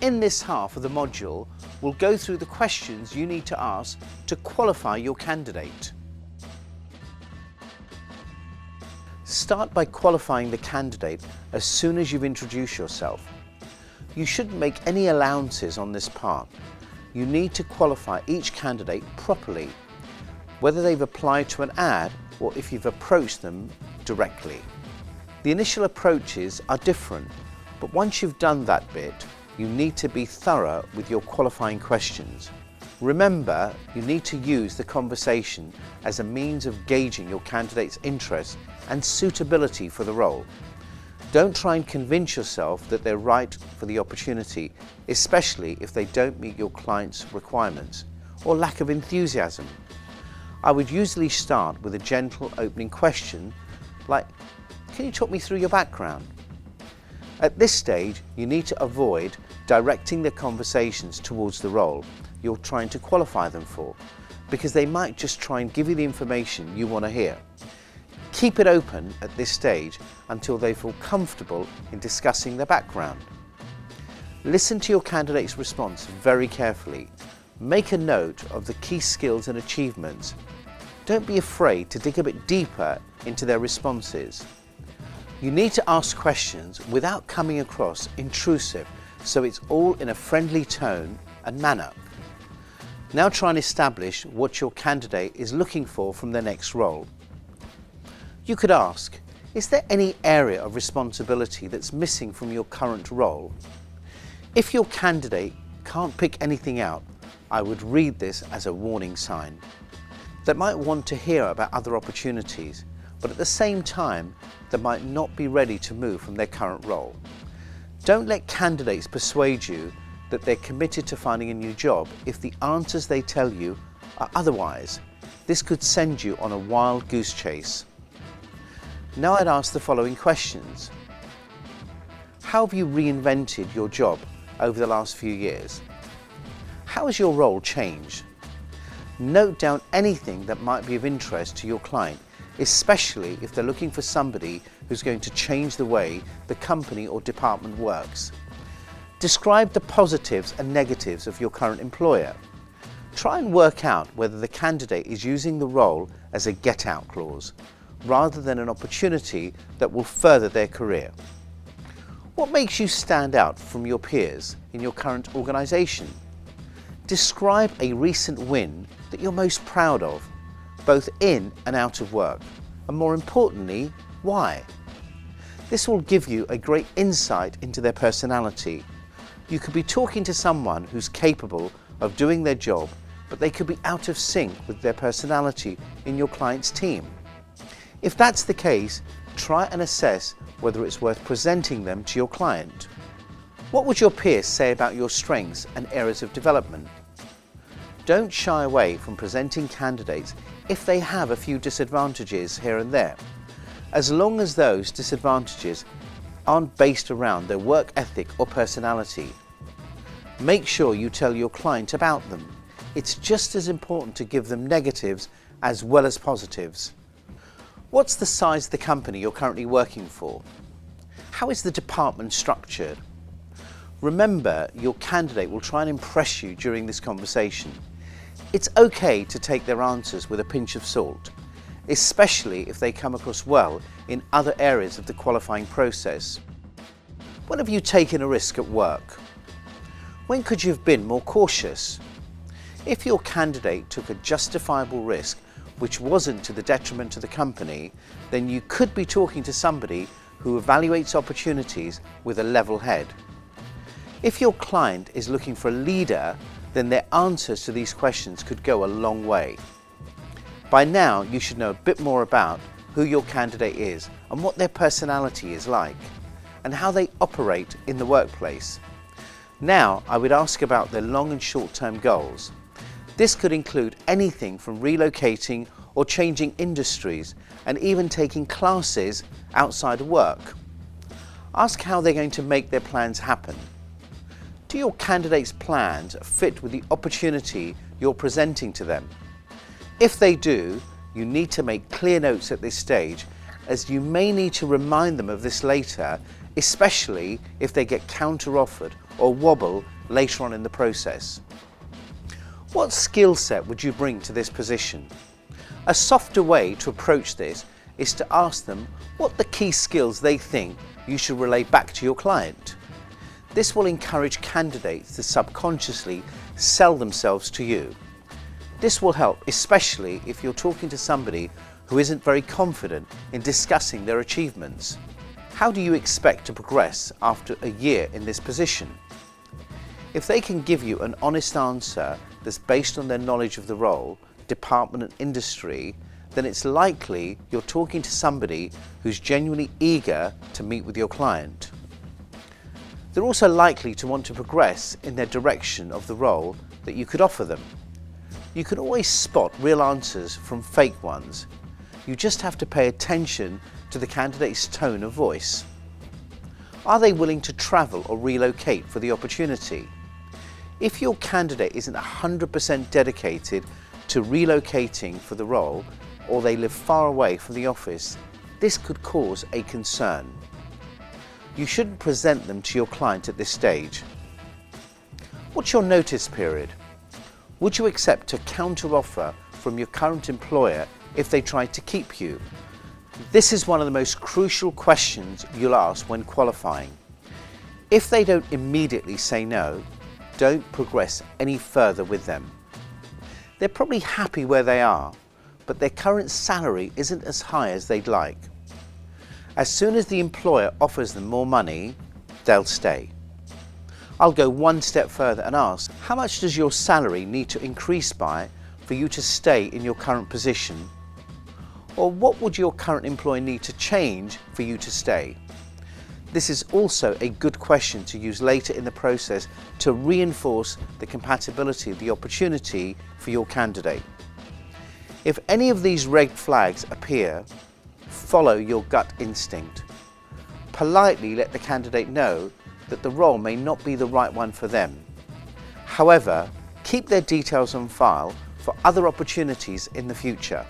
In this half of the module, we'll go through the questions you need to ask to qualify your candidate. Start by qualifying the candidate as soon as you've introduced yourself. You shouldn't make any allowances on this part. You need to qualify each candidate properly, whether they've applied to an ad or if you've approached them directly. The initial approaches are different, but once you've done that bit, you need to be thorough with your qualifying questions. Remember, you need to use the conversation as a means of gauging your candidate's interest and suitability for the role. Don't try and convince yourself that they're right for the opportunity, especially if they don't meet your client's requirements or lack of enthusiasm. I would usually start with a gentle opening question like, "Can you talk me through your background?" At this stage, you need to avoid directing the conversations towards the role you're trying to qualify them for, because they might just try and give you the information you want to hear. Keep it open at this stage until they feel comfortable in discussing their background. Listen to your candidate's response very carefully. Make a note of the key skills and achievements. Don't be afraid to dig a bit deeper into their responses. You need to ask questions without coming across intrusive, so it's all in a friendly tone and manner. Now try and establish what your candidate is looking for from their next role. You could ask, is there any area of responsibility that's missing from your current role? If your candidate can't pick anything out, I would read this as a warning sign. They might want to hear about other opportunities, but at the same time, they might not be ready to move from their current role. Don't let candidates persuade you that they're committed to finding a new job if the answers they tell you are otherwise. This could send you on a wild goose chase. Now I'd ask the following questions. How have you reinvented your job over the last few years? How has your role changed? Note down anything that might be of interest to your client, especially if they're looking for somebody who's going to change the way the company or department works. Describe the positives and negatives of your current employer. Try and work out whether the candidate is using the role as a get-out clause, rather than an opportunity that will further their career. What makes you stand out from your peers in your current organisation? Describe a recent win that you're most proud of, both in and out of work, and more importantly, why? This will give you a great insight into their personality. You could be talking to someone who's capable of doing their job, but they could be out of sync with their personality in your client's team. If that's the case, try and assess whether it's worth presenting them to your client. What would your peers say about your strengths and areas of development? Don't shy away from presenting candidates if they have a few disadvantages here and there, as long as those disadvantages aren't based around their work ethic or personality. Make sure you tell your client about them. It's just as important to give them negatives as well as positives. What's the size of the company you're currently working for? How is the department structured? Remember, your candidate will try and impress you during this conversation. It's okay to take their answers with a pinch of salt, especially if they come across well in other areas of the qualifying process. When have you taken a risk at work? When could you have been more cautious? If your candidate took a justifiable risk which wasn't to the detriment of the company, then you could be talking to somebody who evaluates opportunities with a level head. If your client is looking for a leader, then their answers to these questions could go a long way. By now, you should know a bit more about who your candidate is and what their personality is like, and how they operate in the workplace. Now, I would ask about their long and short-term goals. This could include anything from relocating or changing industries, and even taking classes outside of work. Ask how they're going to make their plans happen. Do your candidate's plans fit with the opportunity you're presenting to them? If they do, you need to make clear notes at this stage, as you may need to remind them of this later, especially if they get counter-offered or wobble later on in the process. What skill set would you bring to this position? A softer way to approach this is to ask them what the key skills they think you should relay back to your client. This will encourage candidates to subconsciously sell themselves to you. This will help, especially if you're talking to somebody who isn't very confident in discussing their achievements. How do you expect to progress after a year in this position? If they can give you an honest answer that's based on their knowledge of the role, department and industry, then it's likely you're talking to somebody who's genuinely eager to meet with your client. They're also likely to want to progress in their direction of the role that you could offer them. You can always spot real answers from fake ones. You just have to pay attention to the candidate's tone of voice. Are they willing to travel or relocate for the opportunity? If your candidate isn't 100% dedicated to relocating for the role, or they live far away from the office, this could cause a concern. You shouldn't present them to your client at this stage. What's your notice period? Would you accept a counter-offer from your current employer if they tried to keep you? This is one of the most crucial questions you'll ask when qualifying. If they don't immediately say no, don't progress any further with them. They're probably happy where they are, but their current salary isn't as high as they'd like. As soon as the employer offers them more money, they'll stay. I'll go one step further and ask, how much does your salary need to increase by for you to stay in your current position? Or what would your current employer need to change for you to stay? This is also a good question to use later in the process to reinforce the compatibility of the opportunity for your candidate. If any of these red flags appear, follow your gut instinct. Politely let the candidate know that the role may not be the right one for them. However, keep their details on file for other opportunities in the future.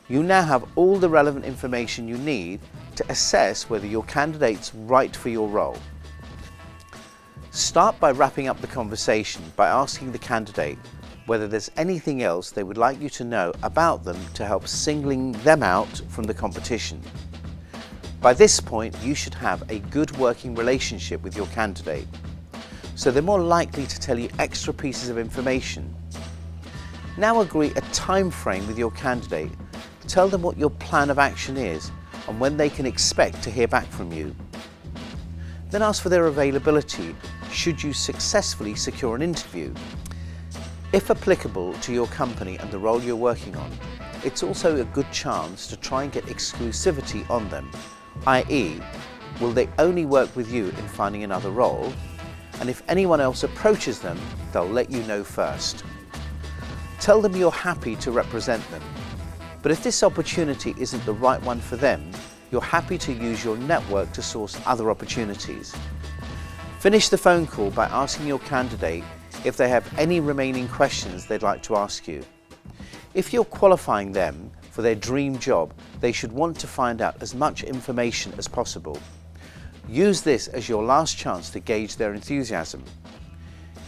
You now have all the relevant information you need to assess whether your candidate's right for your role. Start by wrapping up the conversation by asking the candidate whether there's anything else they would like you to know about them to help singling them out from the competition. By this point, you should have a good working relationship with your candidate, so they're more likely to tell you extra pieces of information. Now agree a time frame with your candidate. Tell them what your plan of action is and when they can expect to hear back from you. Then ask for their availability should you successfully secure an interview. If applicable to your company and the role you're working on, it's also a good chance to try and get exclusivity on them, i.e., will they only work with you in finding another role? And if anyone else approaches them, they'll let you know first. Tell them you're happy to represent them. But if this opportunity isn't the right one for them, you're happy to use your network to source other opportunities. Finish the phone call by asking your candidate if they have any remaining questions they'd like to ask you. If you're qualifying them for their dream job, they should want to find out as much information as possible. Use this as your last chance to gauge their enthusiasm.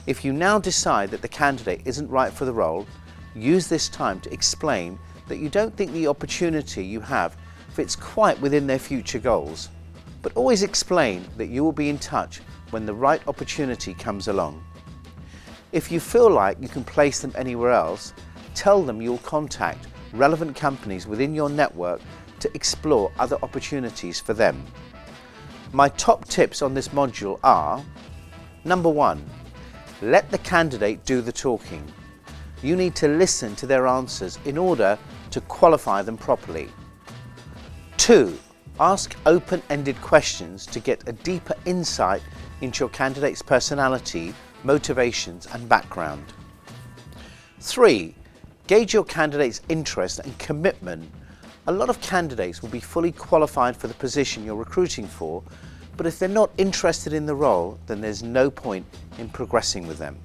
If you now decide that the candidate isn't right for the role, use this time to explain that you don't think the opportunity you have fits quite within their future goals. But always explain that you will be in touch when the right opportunity comes along. If you feel like you can place them anywhere else, tell them you'll contact relevant companies within your network to explore other opportunities for them. My top tips on this module are: number 1, let the candidate do the talking. You need to listen to their answers in order to qualify them properly. 2, ask open-ended questions to get a deeper insight into your candidate's personality, motivations and background. 3, gauge your candidate's interest and commitment. A lot of candidates will be fully qualified for the position you're recruiting for, but if they're not interested in the role, then there's no point in progressing with them.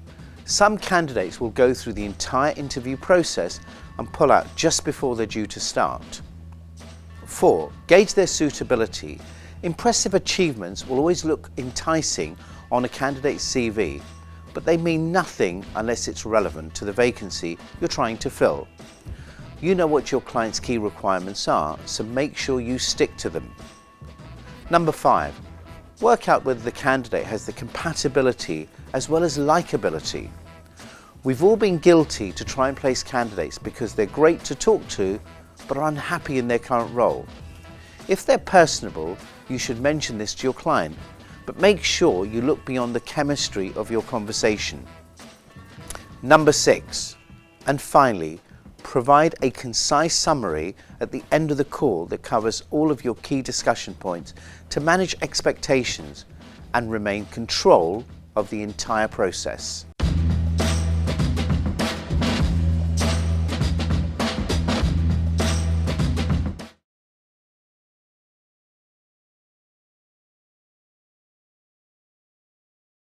Some candidates will go through the entire interview process and pull out just before they're due to start. 4, gauge their suitability. Impressive achievements will always look enticing on a candidate's CV, but they mean nothing unless it's relevant to the vacancy you're trying to fill. You know what your client's key requirements are, so make sure you stick to them. Number 5, work out whether the candidate has the compatibility as well as likability. We've all been guilty to try and place candidates because they're great to talk to but are unhappy in their current role. If they're personable, you should mention this to your client, but make sure you look beyond the chemistry of your conversation. Number 6, and finally, provide a concise summary at the end of the call that covers all of your key discussion points to manage expectations and remain control of the entire process.